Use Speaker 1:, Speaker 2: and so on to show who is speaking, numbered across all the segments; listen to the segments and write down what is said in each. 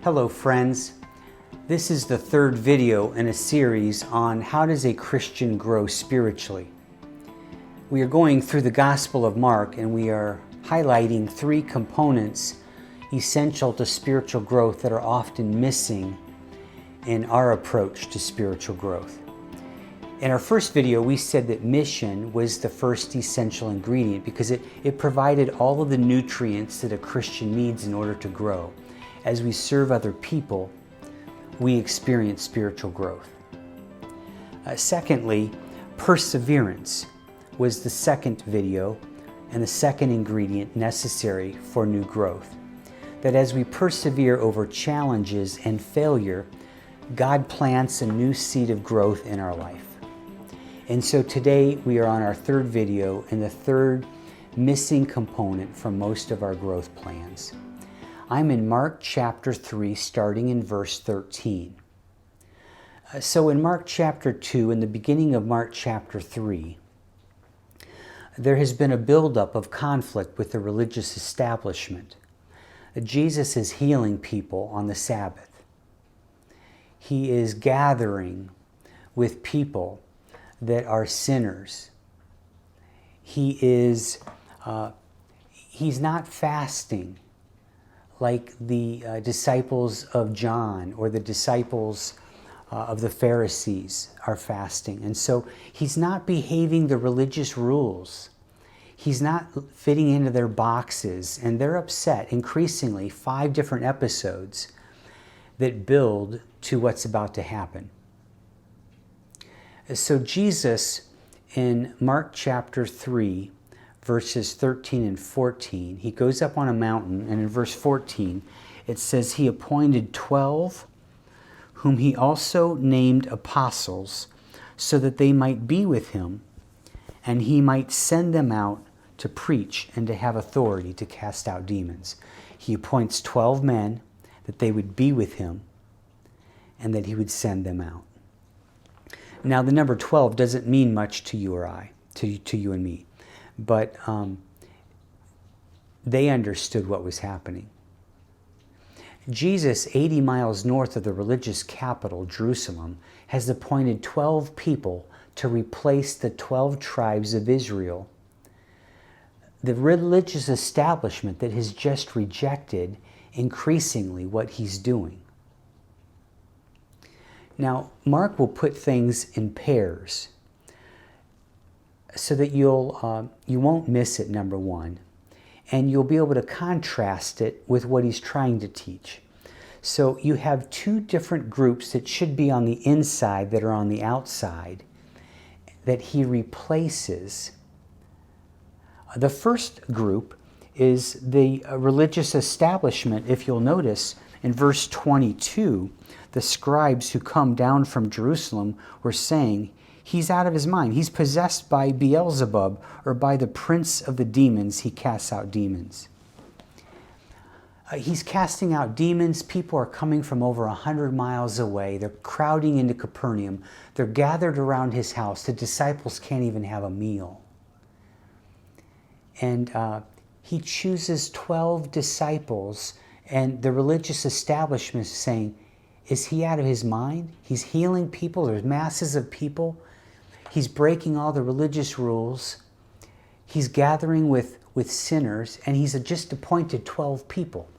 Speaker 1: Hello friends, this is the third video in a series on how does a Christian grow spiritually. We are going through the Gospel of Mark and we are highlighting three components essential to spiritual growth that are often missing in our approach to spiritual growth. In our first video we said that mission was the first essential ingredient because it provided all of the nutrients that a Christian needs in order to grow. As we serve other people, we experience spiritual growth. Secondly, perseverance was the second video and the second ingredient necessary for new growth. That as we persevere over challenges and failure, God plants a new seed of growth in our life. And so today we are on our third video and the third missing component from most of our growth plans. I'm in Mark chapter 3, starting in verse 13. So in Mark chapter 2, in the beginning of Mark chapter 3, there has been a buildup of conflict with the religious establishment. Jesus is healing people on the Sabbath. He is gathering with people that are sinners. He's not fasting like the disciples of John or the disciples of the Pharisees are fasting. And so he's not behaving the religious rules. He's not fitting into their boxes, and they're upset increasingly, 5 different episodes that build to what's about to happen. So Jesus in Mark chapter 3, verses 13 and 14, he goes up on a mountain, and in verse 14, it says, he appointed 12, whom he also named apostles, so that they might be with him, and he might send them out to preach and to have authority to cast out demons. He appoints 12 men that they would be with him, and that he would send them out. Now, the number 12 doesn't mean much to you or I, to you and me. But they understood what was happening. Jesus, 80 miles north of the religious capital, Jerusalem, has appointed 12 people to replace the 12 tribes of Israel. The religious establishment that has just rejected increasingly what he's doing. Now, Mark will put things in pairs, so that you won't miss it, number one, and you'll be able to contrast it with what he's trying to teach. So you have 2 different groups that should be on the inside that are on the outside that he replaces. The first group is the religious establishment. If you'll notice, in verse 22, the scribes who come down from Jerusalem were saying, he's out of his mind. He's possessed by Beelzebub, or by the prince of the demons. He casts out demons. He's casting out demons. People are coming from over 100 miles away. They're crowding into Capernaum. They're gathered around his house. The disciples can't even have a meal. And he chooses 12 disciples, and the religious establishment is saying, is he out of his mind? He's healing people. There's masses of people. He's breaking all the religious rules. He's gathering with sinners, and he's just appointed 12 people.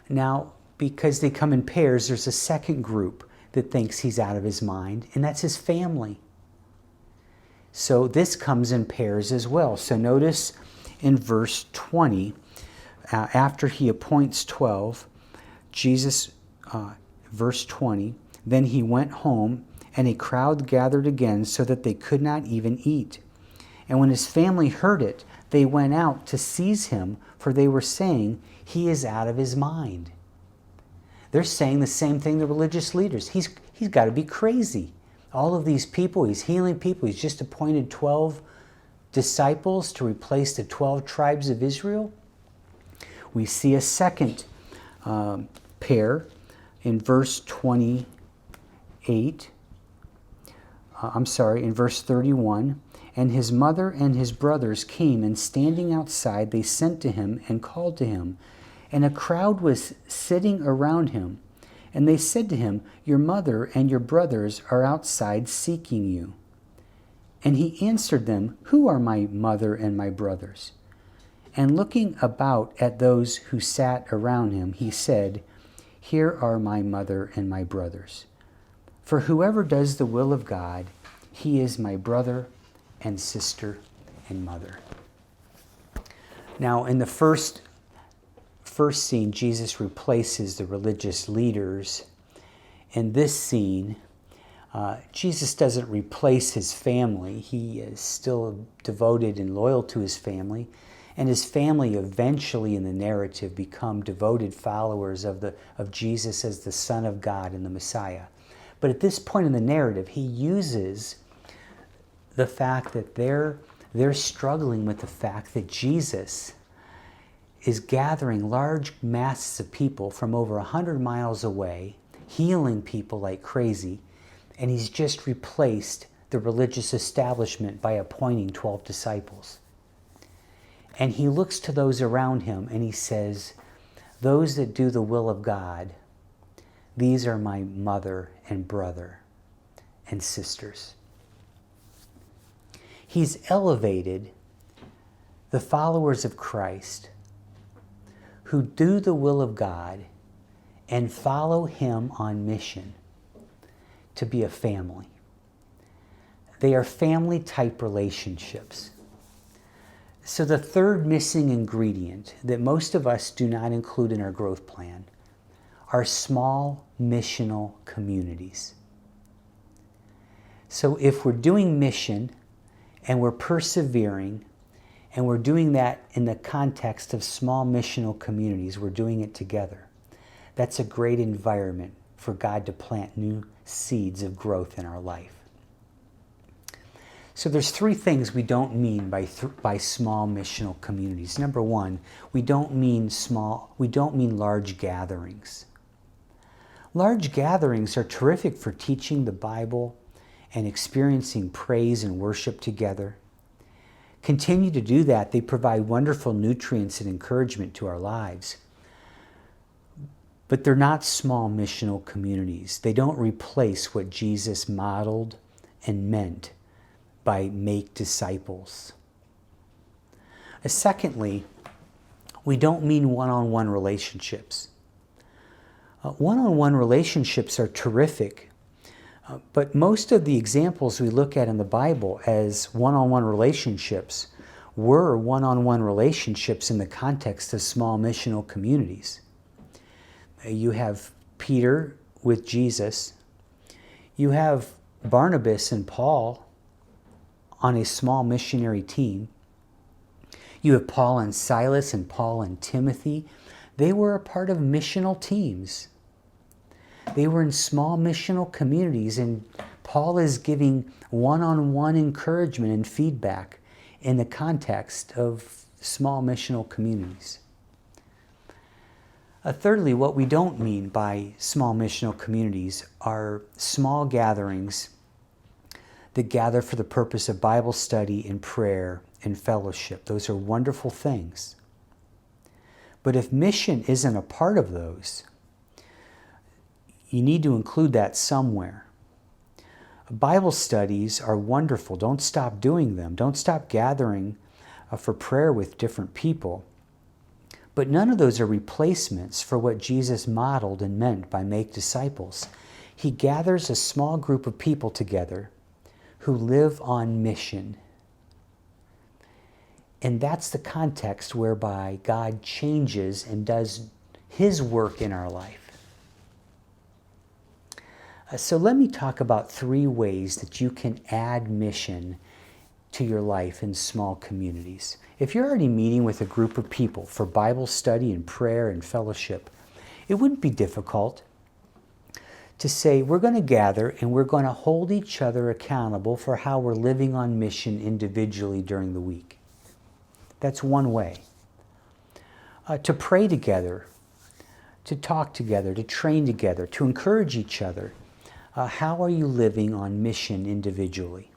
Speaker 1: Now, because they come in pairs, there's a second group that thinks he's out of his mind, and that's his family. So this comes in pairs as well. So notice in verse 20, after he appoints 12, Jesus, verse 20, then he went home, and a crowd gathered again so that they could not even eat. And when his family heard it, they went out to seize him, for they were saying, he is out of his mind. They're saying the same thing, the religious leaders. He's got to be crazy. All of these people, he's healing people. He's just appointed 12 disciples to replace the 12 tribes of Israel. We see a second pair in verse 28. In verse 31, and his mother and his brothers came, and standing outside, they sent to him and called to him. and a crowd was sitting around him. And they said to him, "Your mother and your brothers are outside seeking you." And he answered them, "Who are my mother and my brothers?" And looking about at those who sat around him, he said, "Here are my mother and my brothers. For whoever does the will of God, he is my brother and sister and mother." Now, in the first scene, Jesus replaces the religious leaders. In this scene, Jesus doesn't replace his family. He is still devoted and loyal to his family. And his family eventually in the narrative become devoted followers of Jesus as the Son of God and the Messiah. But at this point in the narrative, he uses the fact that they're struggling with the fact that Jesus is gathering large masses of people from over 100 miles away, healing people like crazy, and he's just replaced the religious establishment by appointing 12 disciples. And he looks to those around him and he says, "Those that do the will of God, these are my mother and brother and sisters." He's elevated the followers of Christ who do the will of God and follow him on mission to be a family. They are family-type relationships. So the third missing ingredient that most of us do not include in our growth plan are small missional communities. So if we're doing mission and we're persevering and we're doing that in the context of small missional communities, we're doing it together. That's a great environment for God to plant new seeds of growth in our life. So there's three things we don't mean by small missional communities. Number one, we don't mean large gatherings. Large gatherings are terrific for teaching the Bible and experiencing praise and worship together. Continue to do that. They provide wonderful nutrients and encouragement to our lives. But they're not small missional communities. They don't replace what Jesus modeled and meant by make disciples. Secondly, we don't mean one-on-one relationships. One-on-one relationships are terrific, but most of the examples we look at in the Bible as one-on-one relationships were one-on-one relationships in the context of small missional communities. You have Peter with Jesus. You have Barnabas and Paul on a small missionary team. You have Paul and Silas and Paul and Timothy. They were a part of missional teams. They were in small missional communities, and Paul is giving one-on-one encouragement and feedback in the context of small missional communities. Thirdly, what we don't mean by small missional communities are small gatherings that gather for the purpose of Bible study and prayer and fellowship. Those are wonderful things. But if mission isn't a part of those, you need to include that somewhere. Bible studies are wonderful. Don't stop doing them. Don't stop gathering for prayer with different people. But none of those are replacements for what Jesus modeled and meant by make disciples. He gathers a small group of people together who live on mission. And that's the context whereby God changes and does his work in our life. So let me talk about 3 ways that you can add mission to your life in small communities. If you're already meeting with a group of people for Bible study and prayer and fellowship, it wouldn't be difficult to say we're going to gather and we're going to hold each other accountable for how we're living on mission individually during the week. That's one way. To pray together, to talk together, to train together, to encourage each other. How are you living on mission individually?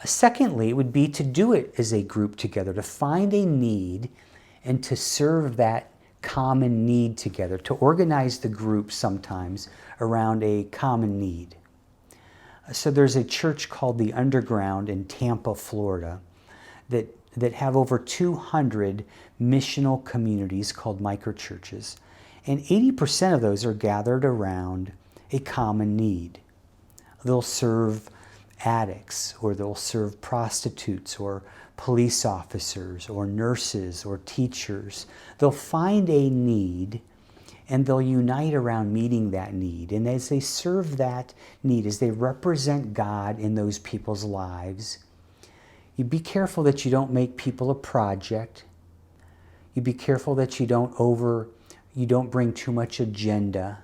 Speaker 1: Secondly, it would be to do it as a group together, to find a need and to serve that common need together, to organize the group sometimes around a common need. So there's a church called the Underground in Tampa, Florida, that have over 200 missional communities called microchurches. And 80% of those are gathered around a common need. They'll serve addicts, or they'll serve prostitutes, or police officers, or nurses, or teachers. They'll find a need and they'll unite around meeting that need. And as they serve that need, as they represent God in those people's lives, you be careful that you don't make people a project. You be careful that you don't bring too much agenda,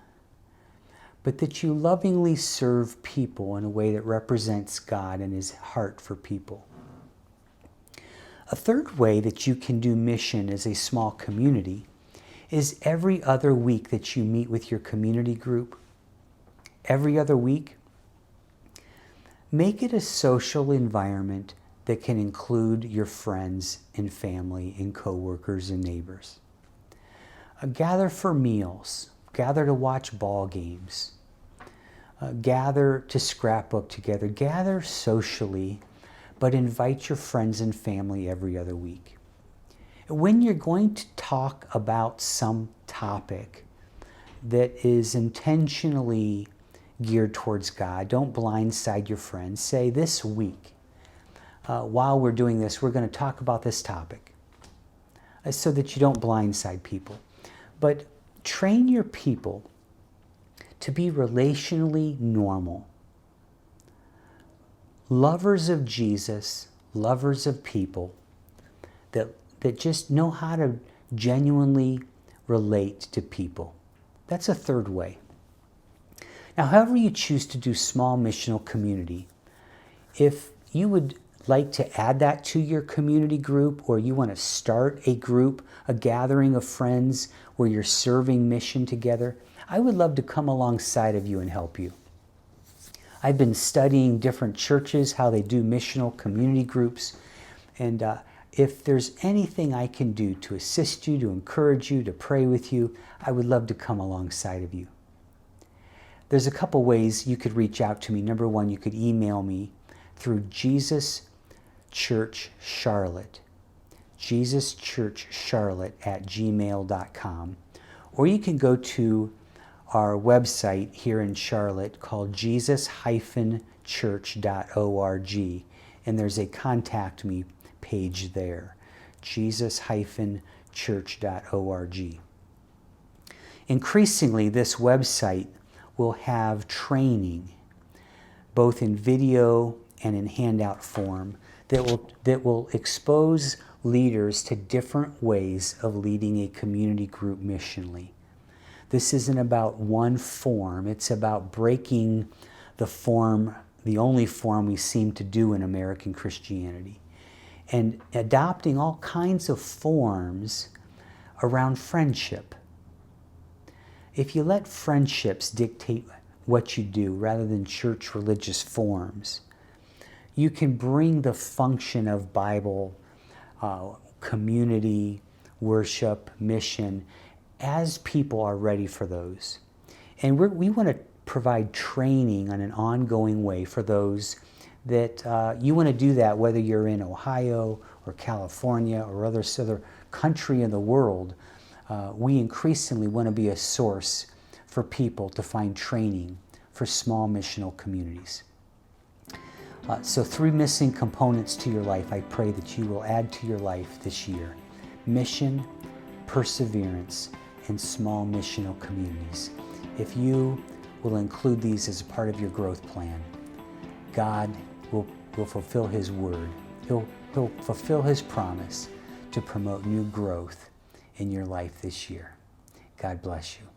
Speaker 1: but that you lovingly serve people in a way that represents God and His heart for people. A third way that you can do mission as a small community is every other week that you meet with your community group. Every other week, make it a social environment that can include your friends and family and coworkers and neighbors. Gather for meals, gather to watch ball games, gather to scrapbook together, gather socially, but invite your friends and family every other week. When you're going to talk about some topic that is intentionally geared towards God, don't blindside your friends. Say, this week, while we're doing this, we're going to talk about this topic, so that you don't blindside people. But train your people to be relationally normal. Lovers of Jesus, lovers of people, that just know how to genuinely relate to people. That's a third way. Now, however you choose to do small missional community, if you would like to add that to your community group, or you want to start a group, a gathering of friends where you're serving mission together, I would love to come alongside of you and help you. I've been studying different churches, how they do missional community groups, and if there's anything I can do to assist you, to encourage you, to pray with you, I would love to come alongside of you. There's a couple ways you could reach out to me. Number one, you could email me through JesusChurchCharlotte, JesusChurchCharlotte@gmail.com, or you can go to our website here in Charlotte called jesus-church.org, and there's a contact me page there, jesus-church.org. Increasingly, this website will have training, both in video and in handout form, that will expose leaders to different ways of leading a community group missionally. This isn't about one form. It's about breaking the form, the only form we seem to do in American Christianity, and adopting all kinds of forms around friendship. If you let friendships dictate what you do rather than church religious forms, you can bring the function of Bible, community, worship, mission, as people are ready for those. And we want to provide training on an ongoing way for those that you want to do that, whether you're in Ohio or California or other country in the world. We increasingly want to be a source for people to find training for small missional communities. So 3 missing components to your life I pray that you will add to your life this year: mission, perseverance, and small missional communities. If you will include these as a part of your growth plan, God will fulfill His word. He'll fulfill His promise to promote new growth in your life this year. God bless you.